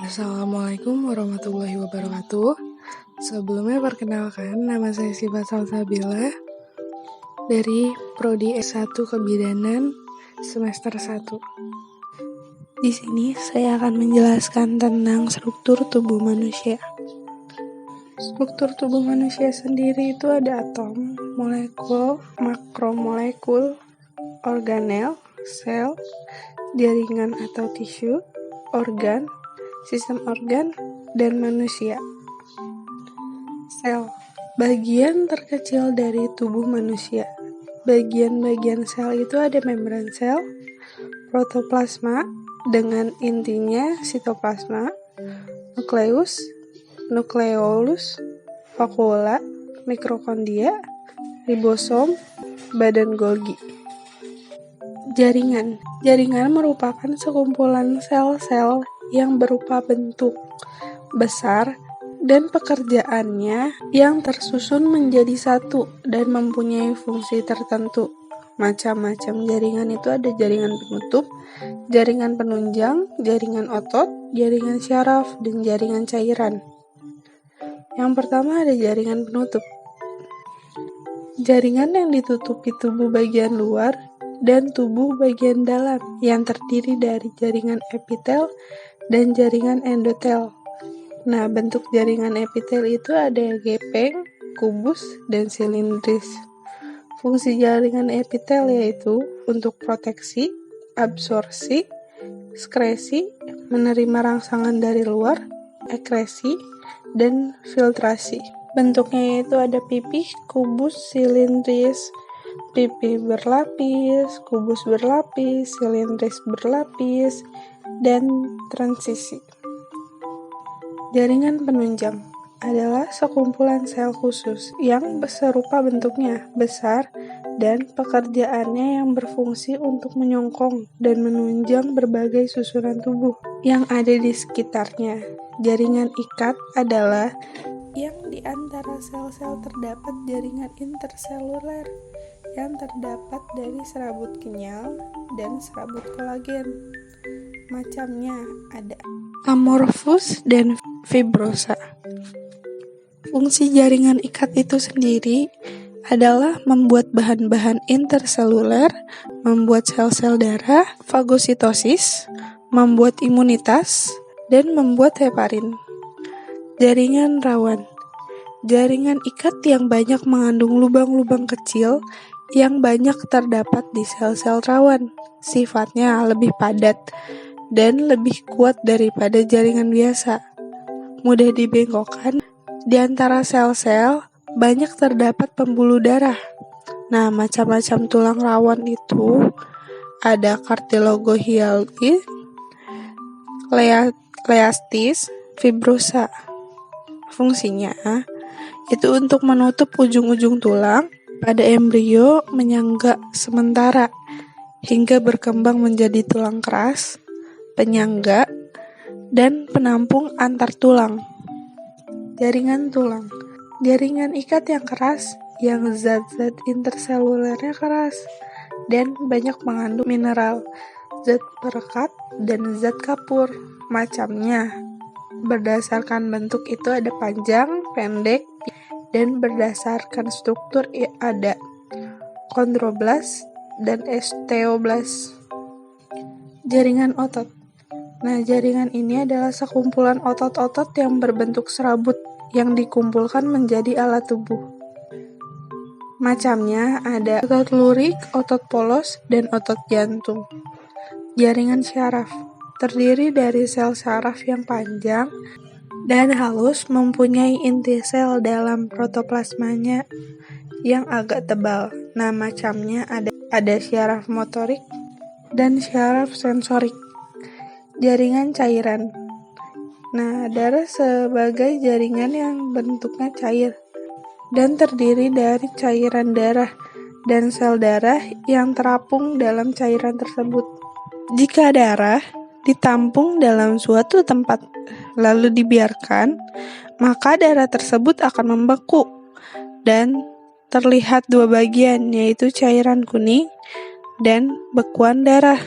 Assalamualaikum warahmatullahi wabarakatuh. Sebelumnya perkenalkan, nama saya Siva Salsabila dari Prodi S1 Kebidanan semester 1. Di sini saya akan menjelaskan tentang struktur tubuh manusia. Struktur tubuh manusia sendiri itu ada atom, molekul, makromolekul, organel, sel, jaringan atau tisu, organ, sistem organ, dan manusia. Sel, bagian terkecil dari tubuh manusia. Bagian-bagian sel itu ada membran sel, protoplasma dengan intinya sitoplasma, nukleus, nukleolus, vakuola, mitokondria, ribosom, badan Golgi. Jaringan merupakan sekumpulan sel-sel yang berupa bentuk besar dan pekerjaannya yang tersusun menjadi satu dan mempunyai fungsi tertentu. Macam-macam jaringan itu ada jaringan penutup, jaringan penunjang, jaringan otot, jaringan syaraf, dan jaringan cairan. Yang pertama ada jaringan penutup. Jaringan yang ditutupi tubuh bagian luar dan tubuh bagian dalam yang terdiri dari jaringan epitel dan jaringan endotel. Nah, bentuk jaringan epitel itu ada gepeng, kubus, dan silindris. Fungsi jaringan epitel yaitu untuk proteksi, absorpsi, sekresi, menerima rangsangan dari luar, ekresi, dan filtrasi. Bentuknya yaitu ada pipih, kubus, silindris, pipih berlapis, kubus berlapis, silindris berlapis, dan transisi. Jaringan penunjang adalah sekumpulan sel khusus yang serupa bentuknya, besar, dan pekerjaannya yang berfungsi untuk menyongkong dan menunjang berbagai susunan tubuh yang ada di sekitarnya. Jaringan ikat adalah yang di antara sel-sel terdapat jaringan interseluler yang terdapat dari serabut kenyal dan serabut kolagen. Macamnya ada amorfus dan fibrosa. Fungsi jaringan ikat itu sendiri adalah membuat bahan-bahan interseluler, membuat sel-sel darah, fagositosis, membuat imunitas, dan membuat heparin. Jaringan rawan. Jaringan ikat yang banyak mengandung lubang-lubang kecil yang banyak terdapat di sel-sel rawan. Sifatnya lebih padat dan lebih kuat daripada jaringan biasa. Mudah dibengkokkan. Di antara sel-sel banyak terdapat pembuluh darah. Nah, macam-macam tulang rawan itu ada kartilagohialis, leastis, fibrosa. Fungsinya itu untuk menutup ujung-ujung tulang pada embrio menyangga sementara hingga berkembang menjadi tulang keras, penyangga, dan penampung antar tulang. Jaringan tulang. Jaringan ikat yang keras yang zat-zat interselulernya keras dan banyak mengandung mineral, zat perekat, dan zat kapur. Macamnya berdasarkan bentuk itu ada panjang, pendek, dan berdasarkan struktur ada kondroblas dan osteoblas. Jaringan otot. Nah, jaringan ini adalah sekumpulan otot-otot yang berbentuk serabut yang dikumpulkan menjadi alat tubuh. Macamnya ada otot lurik, otot polos, dan otot jantung. Jaringan syaraf terdiri dari sel saraf yang panjang dan halus, mempunyai inti sel dalam protoplasmanya yang agak tebal. Nah, macamnya ada syaraf motorik dan syaraf sensorik. Jaringan cairan. Nah, darah sebagai jaringan yang bentuknya cair dan terdiri dari cairan darah dan sel darah yang terapung dalam cairan tersebut. Jika darah ditampung dalam suatu tempat lalu dibiarkan, maka darah tersebut akan membeku dan terlihat dua bagian, yaitu cairan kuning dan bekuan darah.